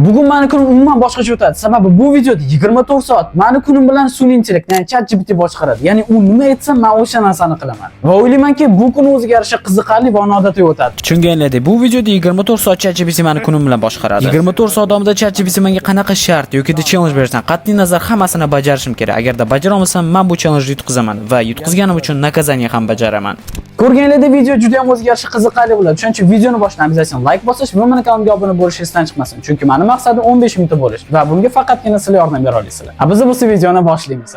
Bugun meni kunim umuman boshqacha o'tadi. Sababi bu videoda 24 soat meni kunim bilan sun'iy intellekt, ya'ni ChatGPT boshqaradi. Ya'ni u nima aytsa, men o'sha narsani qilaman. Va o'ylaymanki, bu kun o'ziga yarasha qiziqarli va noodatiy o'tadi. Tushunganlaringiz, bu videoda 24 soat ChatGPT meni kunim bilan boshqaradi. 24 soat davomida ChatGPT menga qanaqa shart yoki challenge berishdan qat'iy nazar hammasini bajarishim kerak. Agarda bajara olmasam, men bu challenge yutqizaman va yutqizganim uchun nakazaniya ham bajaraman. Ko'rganingizda video juda ham o'ziga yarasha qiziqarli bo'ladi. Shuning uchun videoni boshidan obязательно like bosish va meni kanalimga obuna bo'lish esdan chiqmasin. Chunki mening maqsadim 15 mingta bo'lish va bunga faqatgina sizlar yordam bera olasizlar. Biz bu videoni boshlaymiz.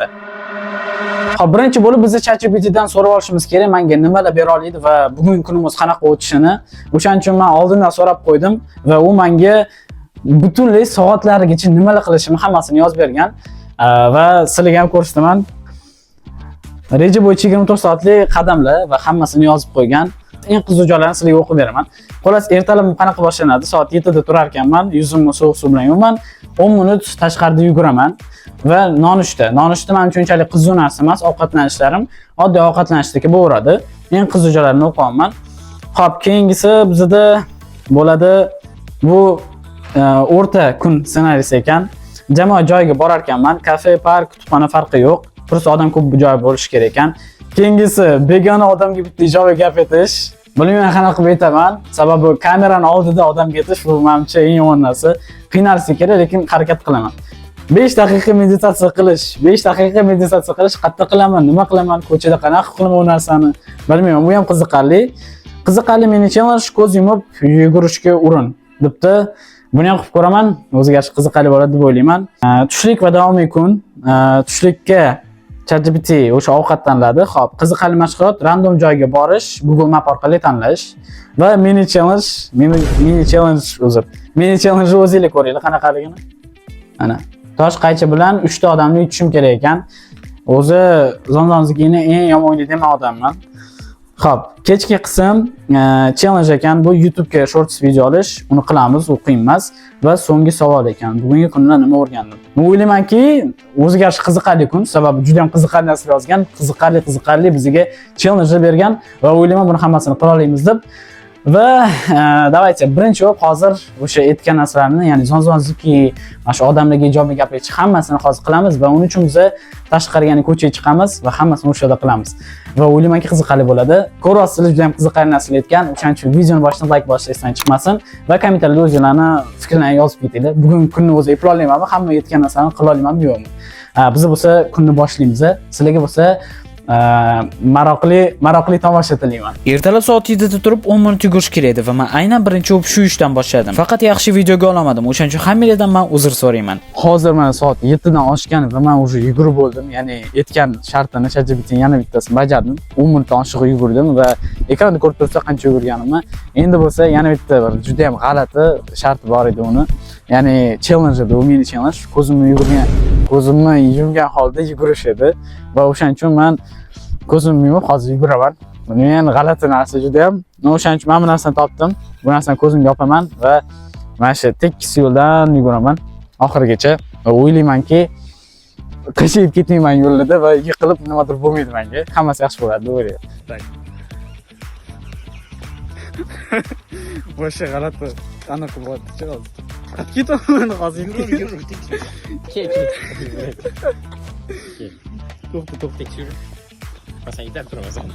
Xo'p, birinchi bo'lib biz ChatGPT dan so'rab olishimiz kerak, menga nimalar bera oladi va bugungi kunimiz qanaqa o'tishini. O'shaning uchun men oldindan so'rab qo'ydim va u menga butunlay soatlarigacha nimalar qilishimni hammasini yozib bergan va sizlarga ham ko'rsataman. Reja bo'yicha 24 soatlik qadamlar va hammasini yozib qo'ygan. Eng qiziq joylarini sizlarga o'qib beraman. Xolos, ertalab qanaqa boshlanadi? Soat 7 da turar ekanman, yuzimni sovuq suv bilan yuvaman, 10 minut tashqarida yuguraman va nonushta. Nonushta men uchun unchalik qiziq narsa emas, ovqatlanishlarim oddiy ovqatlanishdek bo'laveradi. Eng qiziq joylarini o'qiyman. Xo'p, keyingisi bizda bo'ladi bu o'rta kun ssenariysi ekan. Jamoat joyiga borar ekanman, kafe, park, kutubxona farqi yo'q. Просто odam ko'p joy bo'lishi kerak ekan. Keyingisi begona odamga bitta ijobiy gap aytish. Bilmayman qanaqa qilib aytaman, sababi kamerani oldida odamga aytish bu menimcha eng yomon narsa. Qiynalsa kerak, lekin harakat qilaman. 5 daqiqa meditatsiya qilish, 5 daqiqa meditatsiya qilish, qayerda qilaman, nima qilaman, ko'chada qanaqa qilaman u narsani bilmayman. Bu ham qiziqarli. Qiziqarli meni challenge ko'z yumib yugurishga urin debdi. Buni ham qilib ko'raman, o'ziga qiziqarli bo'ladi deb o'ylayman. Tushlik va davomiy kun. Tushlikka ChatGPT o'sha ovqat tanladi. Xo'p, qiziqarli mashg'ulot, random joyga borish, Google Map orqali tanlash va mini challenge o'zingizlar ko'ringlar qanaqaligini. Ana, tosh qaychi bilan 3 ta odamni yutishim kerak ekan. O'zi zonzonzigini eng yomon o'ynaydigan odamman. Xo'p, kechki qism challenge ekan. Bu YouTube ga shorts video olish, uni qilamiz, u qiyin emas va so'nggi savol ekan. Bugungi kunda nima o'rgandim? Men o'ylaymanki, o'ziga yarasha qiziqarli kun, sababi juda ham qiziqarli narsa yozgan, qiziqarli bizga challenge bergan va o'ylayman buni hammasini qila olamiz deb. Va davaychi birinchi bo'lib hozir o'sha aytgan narsalarni, ya'ni zonzonziki, mana shu odamlarga ijobiy gapirishni hammasini hozir qilamiz va uning uchun biz tashqariga, ya'ni ko'chaga chiqamiz va hammasini o'sha yerda qilamiz. Va o'ylaymanki qiziqarli bo'ladi. Ko'ryapsizlar, juda ham qiziqarli narsalar aytgan. O'shaning uchun videoni boshidan like bosishni esdan chiqmasin va kommentarlarda o'zingizlarni fikrlaringizni yozib ketinglar. Bugungi kunni o'zi eplay olmaymanmi? Hamma aytgan narsani qila olmaymanmi, yo'qmi? Biz bo'lsa kunni boshlaymiz. Sizlarga bo'lsa maroqli tomosha tilayman. Ertalab soat 7 da turib 10 minut yugurish kerak edi va men aynan birinchi bo'lib shu ishdan boshladim. Faqat yaxshi videoga olamadim. O'shaning uchun hammalardan men uzr so'rayman. Hozir mana soat 7 dan oshgan va men уже yugurib bo'ldim. Ya'ni aytgan shartini ChatGPTning yana bittasini bajardim. 10 minutdan oshiq yugurdim va ekranda ko'rib turibsiz qancha yugurganimni. Endi bo'lsa yana bitta bir juda ham g'alati shart bor edi uni. Ya'ni challenge edi, u mini challenge. Ko'zimni yumgan holda yugurish edi va o'shaning uchun men ko'zimni yumib hozir yuguraman. Bu men g'alati narsa juda ham. O'shaning uchun men bu narsani topdim. Bu narsani ko'zimga yopaman va mana shu tekis yo'ldan yuguraman oxirigacha. Va o'ylaymanki, qiyshayib ketmayman yo'lda va yiqilib nimadir bo'lmaydi menga. Hammasi yaxshi bo'ladi deb o'ylayman. Boshqa g'alati qanaqa bo'lyapti hozir. Ketaman hozir. To'xta. Tekshir. Sen yetar turasan.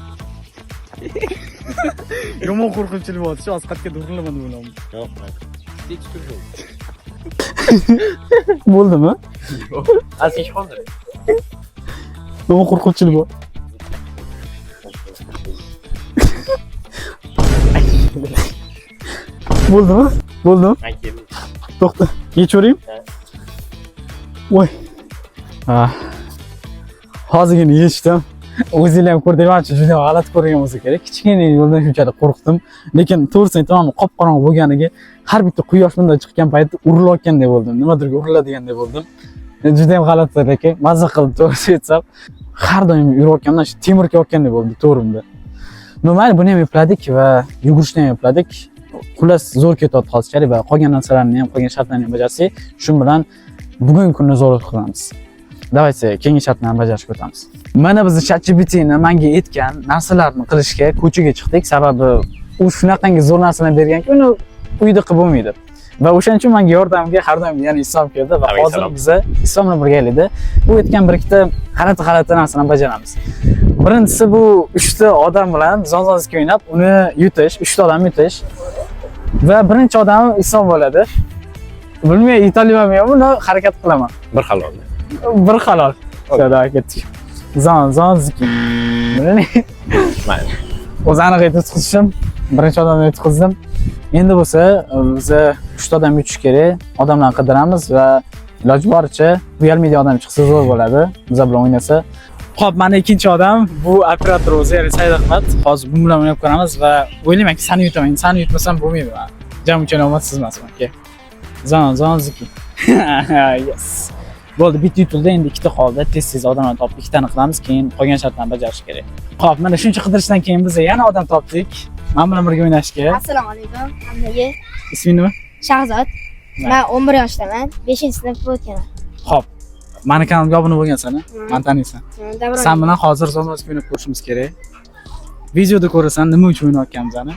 Yomon qo'rqinchli bo'ldi. Shu asqatga durlaman deb o'yladim. Yo'q, tekshir yo'q. Bo'ldimi? Yo'q. Asl ish qoldi. Yomon qo'rqinchli bo'ldi. Bo'ldimi? Bo'ldimi? To'xta. Yechaverayim? Voy. Hozirgina yechdim. O'zinglar ham ko'rdinglarchi, juda g'alati ko'rgan bo'lsa kerak. Kichkina yo'ldan shunchalik qo'rqdim. Lekin to'g'risini aytaman, qop-qorong'i bo'lganiga har bitta quyosh bundan chiqqan paytda urilayotgandek bo'ldim. Nimadirga uriladigandek bo'ldim. Juda ham g'alati ekan. Mazza qildim, to'g'risini aytsam. Har doim yurayotgandan shu temir kelayotgandek bo'ldi to'g'rimda. Mayli, buni ham epladik va yugurishni ham epladik. Xullas zo'r ketyapti hozirchalik va qolgan narsalarni ham, qolgan shartlarni ham bajarsak, shu bilan bugungi kunni zo'r qilamiz. Davaychi, keyingi shartlarni bajarishga o'tamiz. Mana biz ChatGPTni menga aytgan narsalarni qilishga ko'chaga chiqdik, sababi u shunaqangi zo'r narsalarni berganki, uni uyda qilib bo'lmaydi. Va o'shaning uchun menga yordamga har doim yana Islom keldi va hozir Alayhissalom. biz Islom bilan birgalikda u aytgan bir ikkita g'alati narsani bajaramiz. Birinchisi bu 3 ta odam bilan zonzonski o'ynab, uni yutish, 3 ta odam yutish. Va birinchi odam Islom bo'ladi. Bilmayman, italyanmi buni harakat qilaman. Bir halol. Bir halol. Sada ketdik. Zonzonski. Mayli. O'zi aniq yutqizishim, birinchi odamni yutqizdim. Endi bo'lsa, biz 3 ta odam yutish kerak. Odamlarni qidiramiz va iloji boricha uyalmaydi odam chiqsa zo'r bo'ladi. Biz bilan o'ynasa. Xo'p, mana ikkinchi odam bu operator o'zi, ya'ni Said Ahmad. Hozir bu bilan o'ynab ko'ramiz va o'ylaymanki, seni yutaman. Seni yutmasam bo'lmaydi. Jam uchun omadsiz emasman, aka. Zonzonski. Yes. Bo'ldi, bitta yutildi, endi ikkita qoldi. Tez odamlarni topib, ikkitani qilamiz, keyin qolgan shartlarni bajarish kerak. Xo'p, mana shuncha qidirishdan keyin biz yana odam topdik. Men bilan birga o'ynashga. Assalomu alaykum. Hammaga Isming nima? Shahzod. Men 11 yoshdaman. 5-sinf o'tganman. Xo'p. Mani kanalimga obuna bo'lgansan, men taniysan. Sen bilan hozir zonzonski o'ynab ko'rishimiz kerak. Videoda ko'rasan, nima uchun o'ynayotganimizni.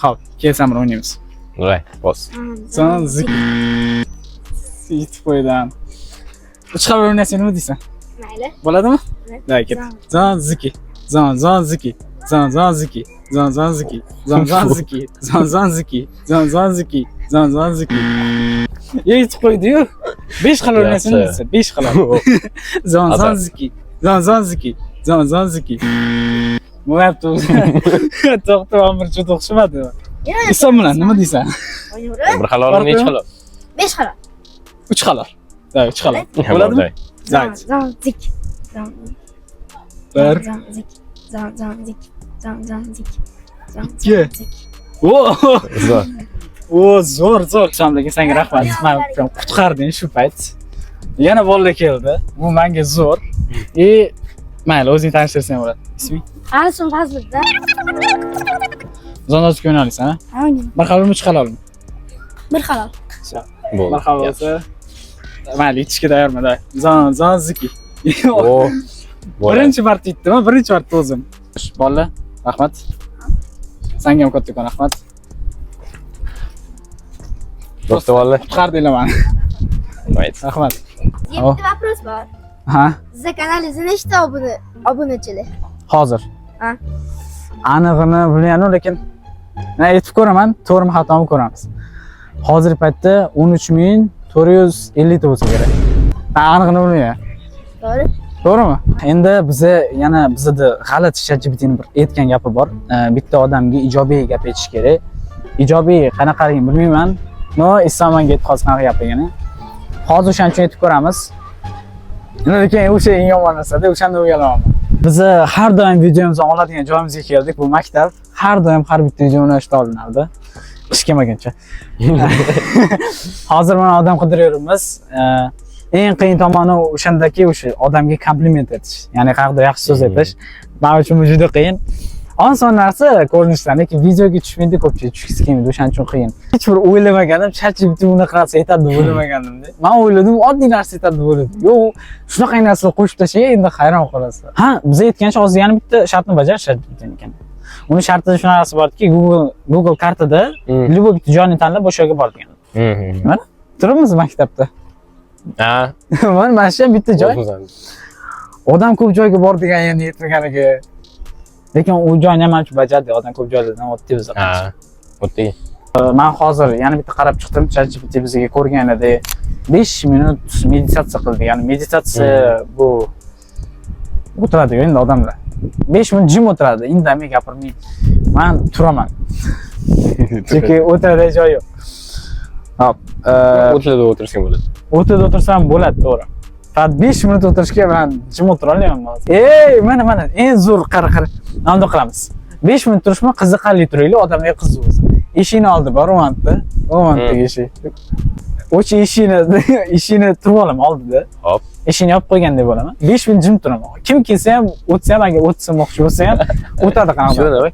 Xo'p, kelsan bilan o'ynaymiz. Voy, bos. Zonzonski. Yetib qo'ydim. Uch xil o'ynasang nima deysan? Mayli. Bo'ladimi? Davay ket. Zonzonski. Zonzonski. Zonzonski. Zonzonski. Zonzonski. Zonzonski. Zonzonski. Zonzonski. Yetib qo'ydi-yu. 5 xil o'ynasang deysan, 5 xil. Zonzonski. Zonzonski. Zonzonski. Bo'lyapti. To'xtab bir juda o'xshamadi. Isom bilan nima deysan? Bir halol, necha halol? 5 xil. 3 xil. Davay, 3 xil. Bo'ladimi? Zayt. Zonzik. Bir. Zonzik. Zonzik. Zonzik. Ikki. Zo'r. Shomlarga senga rahmat. Men qutqarding shu payt. Yana bolalar keldi. Bu menga zo'r. Mayli, o'zing tanishtirsang bo'ladi. Isming? Alison Fazliddin. Zonzonski o'ynaysan, ha? Ha, o'ynayman. Bir xalol, 3 xalolmi? Bir halol. Bo'ldi. Bir xalol bo'lsa, mayli, yetishga tayyorman, da. Zonzonski. O. Birinchi marta yetdim, birinchi marta o'zim. Bolalar, rahmat. Senga ham kattakon rahmat. Do'st bolalar. Qutqardinglar meni. Mayli. Rahmat. Bitta вопрос bor. Ha? Sizning kanalingizda nechta obunachilar? Hozir. Ha. Anig'ini bilmayman, lekin men aytib ko'raman, to'g'rimi xatomi ko'ramiz. Hozirgi paytda 13450 ta bo'lsa kerak. Men anig'ini bilmayman. To'g'ri. To'g'rimi? Endi bizda g'alati ChatGPT'ning bir aytgan gapi bor. Bitta odamga ijobiy gap aytish kerak. Ijobiy qanaqaligini bilmayman. No, Islomga aytib qolsa qanaqa gapligini. Hozir o'shaning uchun aytib ko'ramiz. Lekin o'sha eng yomon narsa-da, o'shanda o'yalaman. Biz har doim videomizni oladigan joyimizga keldik. Bu maktab. Har doim har bitta video o'ynashda olinardi. Ish kelmaguncha. Hozir mana odam qidiryapmiz. Eng qiyin tomoni o'shandaki o'sha odamga kompliment etish. Ya'ni haqida yaxshi so'z aytish. Men uchun bu juda qiyin. Oson narsa ko'rinishdan, lekin videoga tushmaydi, ko'pchilik tushgisi kelmaydi, o'shaning uchun qiyin. Hech bir o'ylamaganim, ChatGPT bunaqa narsa aytadi deb o'ylamagandim-da. Men o'yladim, oddiy narsa aytadi deb o'yladim. Yo'q, shunaqa narsa qo'shib tashlay, endi hayron qolasizlar. Ha, biz aytgancha hozir yana bitta shartni bajarish ekan. Uni shartida shunaqasi borki, Google kartada любой bitta joyni tanlab o'sha yerga borgan. Mana turibmiz maktabda. Ha. Mana shu bitta joy. Odam ko'p joyga bordigan endi yetmaganiga. Lekin u joyni ham ancha bajardi, odam ko'p joylardan o'tdi biz. Ha. O'tdi. Men hozir yana bitta qarab chiqdim, ChatGPT bizga ko'rganida 5 minut meditatsiya qildi. Ya'ni meditatsiya bu o'tiradi endi odamlar. 5 minut jim o'tiradi, indamay gapirmay. Men turaman. Chunki o'tiradigan joy yo'q. Hop, o'tirada o'tirsang bo'ladi. o'tirda o'tirsam bo'ladi, to'g'ri. Faqat 5 minut o'tirishga men jim o'tira olmayman hozir. Mana eng zo'r qara. Nima qilamiz? 5 minut turishmi, qiziqarli turaylik, odamlarga qiziq bo'lsin. Eshikni oldi bor, romantik eshik. O'sha eshikni turib olaman oldida. Hop. Eshikni yopib qo'ygandek bo'laman. 5 minut jim turaman. Kim kelsa ham, o'tsa ham, agar o'tsamoqchi bo'lsa ham, o'tadi qanaqa. Shuna bak.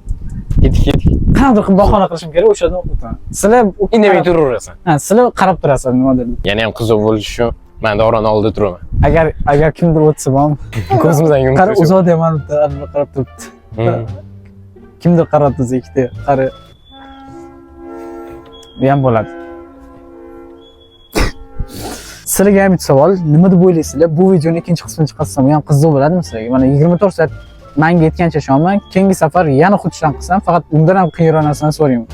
Ketdik. Qanday qilib bahona qilishim kerak, o'sha yerdan o'taman. Sizlar Indamay turaverasan. Ha, sizlar qarab turasiz nimadir. Yana ham qiziq bo'lishi uchun men davron oldida turaman. Agar kimdir o'tsa ham, Ko'zimizdan yumib qarab uzoqda ham qarab turibdi. Kimdir qarab tursa ikkita, qari. Bu ham bo'ladi. Sizlarga ham bitta savol, nima deb o'ylaysizlar? Bu videoning ikkinchi qismini chiqarsam ham qiziq bo'ladimi sizlarga? Mana 24 soat menga yetgancha ishonaman. Keyingi safar yana xuddi shunaqa qilsam, faqat undan ham qiyinroq narsani so'rayman.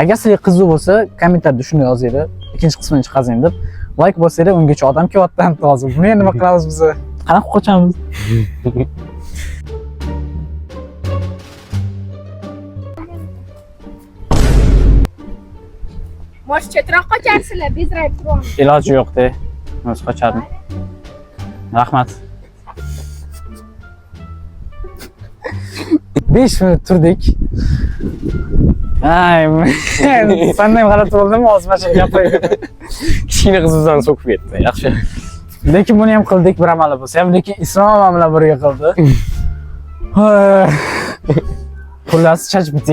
Agar sizlarga qiziq bo'lsa, kommentarda shuni yozinglar. Ikkinchi qismini chiqarzing deb. Like bosinglar, ungacha odam kelyapti hozir. Buni endi nima qilamiz biz? Qanaqa qochamiz? Mosh chetroq qocharsizlar, bezrayib turamiz. Iloji yo'q-da. O'zi qochadim. Rahmat. 5 minut turdik. Ay, senden g'alati bo'ldimi? Hozir mana shu gapiraylik. Kichkina qiz bizani so'kib ketdi. Yaxshi. Lekin buni ham qildik bir amali bo'lsa ham, lekin Islom ham bilan birga qildi. Xullas, ChatGPT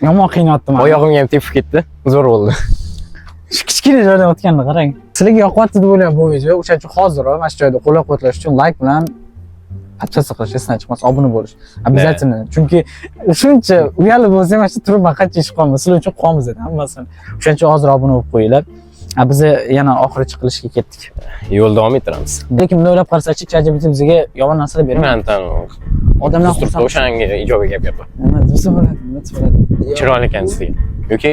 yomon qiynatdi meni. Oyog'imga ham tepib ketdi. Zo'r bo'ldi. Shu kichkina joydan o'tganini qarang. Sizlarga yoqyapti deb o'ylayman bu video. O'shaning uchun hozir mana shu joyda qo'llab-quvvatlash uchun like bilan подписаться qilish, esdan chiqmas, obuna bo'lish. Обязательно. Chunki shuncha uyalib bo'lsa ham shu turibman qancha ish qolmadi. Sizlar uchun qolamiz dedi hammasini. O'shaning uchun hozir obuna bo'lib qo'yinglar. Biz yana oxiri chiqilishga ketdik. Yo'l davom ettiramiz. Lekin bunday o'ylab qarasak, ChatGPT bizga yomon narsalar bermaydi. Men tanib. Odamlar xursand o'shanga ijobiy gap gapir. Nima desa bo'ladi, nima desa bo'ladi. Chiroyli ekan sizga. Yoki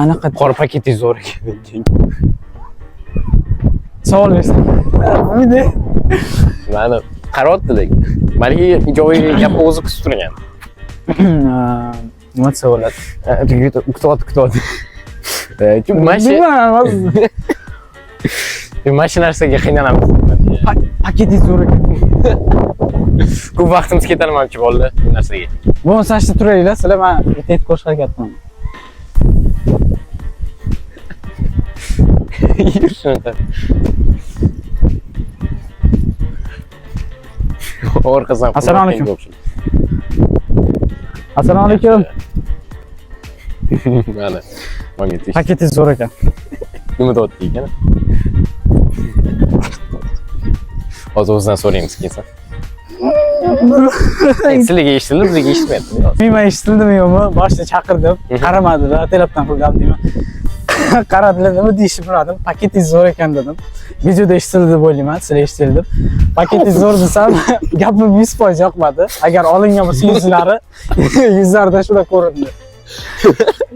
anaqa qora paketingiz zo'r ekan. savol bersak. Buydi. Mana qarayapti lekin. Balki ijobiy gapni o'zi qisib turgan. Nima desa bo'ladi? Kutyapti. Mana shu narsaga qiynalamiz. Paketingiz zo'r ekan. Ko'p vaqtimiz ketolmayapti bo'ldi bu narsaga. Bo'lmasa ishda turayliklar, sizlar men aytib ko'rishga harakat qilaman. Orqasidan. Assalomu alaykum. Assalomu alaykum. Mana. Paketingiz zo'r ekan. Nima deyapti ekan? Hozir o'zidan so'raymiz kelsa. Sizlarga eshitildi, bizga eshitmayapti. Bilmay eshitildimi yo'qmi? Boshida chaqirdim, qaramadilar, telefon qildim deyman. Qaradilar, nima deyishni bilmadim. Paketingiz zo'r ekan dedim. Videoda eshitildi deb o'ylayman, sizlar eshitdinglar deb. Paketingiz zo'r desam, gapim 100% yoqmadi. Agar olingan bo'lsa yuzlari, yuzlarida shunday ko'rindi.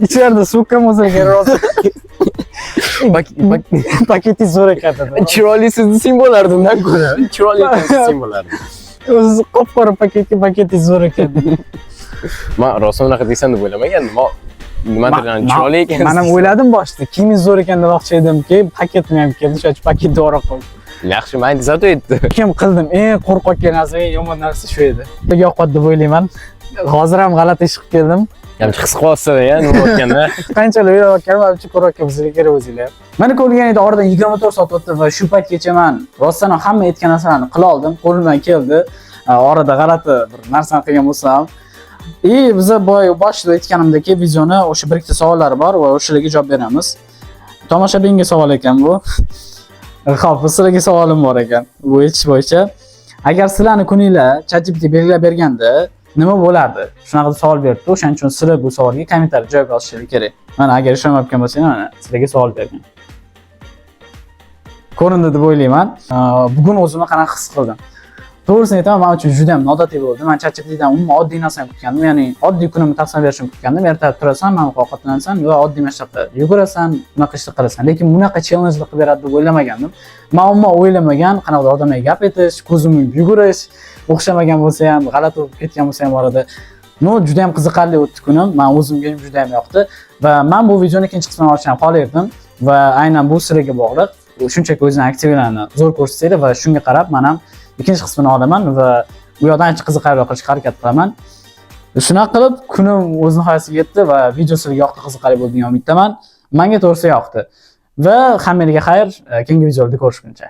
İçeride sumka bo'lsa rosa. Paketingiz zo'r ekan dedi. Chiroyli sizni simbollardan ko'ra, chiroyli simbollardan. O'zi qop-qora paketingiz zo'r ekan dedi. Men rosa unaqa deysan deb o'ylamagandim. Nimadir chiroyli ekan. Men ham o'yladim boshida. Kimingiz zo'r ekan demoqchi edimki, paketim ham keldi, o'sha paketni o'roq qo'ydim. Yaxshi, men zato aytdi. Kim qildim? Qo'rqoqqa narsa, yomon narsa shu edi. Yoqadi deb o'ylayman. Hozir ham g'alati ish qilib keldim. Ya'ni his qilyapsiz-da, nima o'tganda. Qanchalar o'ylayotganim uchun ko'rib bizga kerak o'zinglar. Mana ko'rganingizda oradan 24 soat o'tdi va shu paytgacha men rostdan ham hamma aytgan narsalarni qila oldim, qo'limdan keldi. Orada g'alati bir narsani qilgan bo'lsam, biz boshida aytganimdek videoni o'sha bir ikkita savollari bor va o'shalarga javob beramiz. Tomoshabinga savol ekan bu. Xo'p, sizlarga savolim bor ekan. Bu aytish bo'yicha, agar sizlarni kuninglar ChatGPT belgilab berganda nima bo'lardi? Shunaqa savol berdi. O'shaning uchun sizlar bu savolga kommentariyada javob yozishingiz kerak. Mana agar ishonmayotgan bo'lsangiz, mana sizlarga savol bergan. Ko'rindi deb o'ylayman. Bugun o'zimni qanaqa his qildim? To'g'risini aytaman, men uchun juda ham noodatiy bo'ldi. Men ChatGPTdan umuman oddiy narsani kutgandim. Ya'ni oddiy kunimni taqsim berishini kutgandim. Ertalab turasan, mana ovqatlanasan va oddiy mashqlar yugurasan, bunaqa ishlar qilasan. Lekin bunaqa challenge qilib beradi deb o'ylamagandim. Men umuman o'ylamagan, qanaqadir odamlarga gap aytish, ko'zimni yugurish, o'xshamagan bo'lsa ham, g'alati bo'lib ketgan bo'lsa ham orada. Juda ham qiziqarli o'tdi kunim. Men o'zimga ham juda ham yoqdi va men bu videoni ikkinchi qismini olishni xohlardim va aynan bu sizlarga bog'liq. Shunchaki o'zini aktivlarni zo'r ko'rsatsangiz va shunga qarab men ham ikkinchi qismini olaman va bu yoqdan ancha qiziqarli qilishga harakat qilaman. Shunaqa qilib kunim o'z nihoyasiga yetdi va video sizlarga yoqdi, qiziqarli bo'ldi degan umiddaman. Menga to'g'risi yoqdi. Va hammaga xayr, keyingi videolarda ko'rishguncha.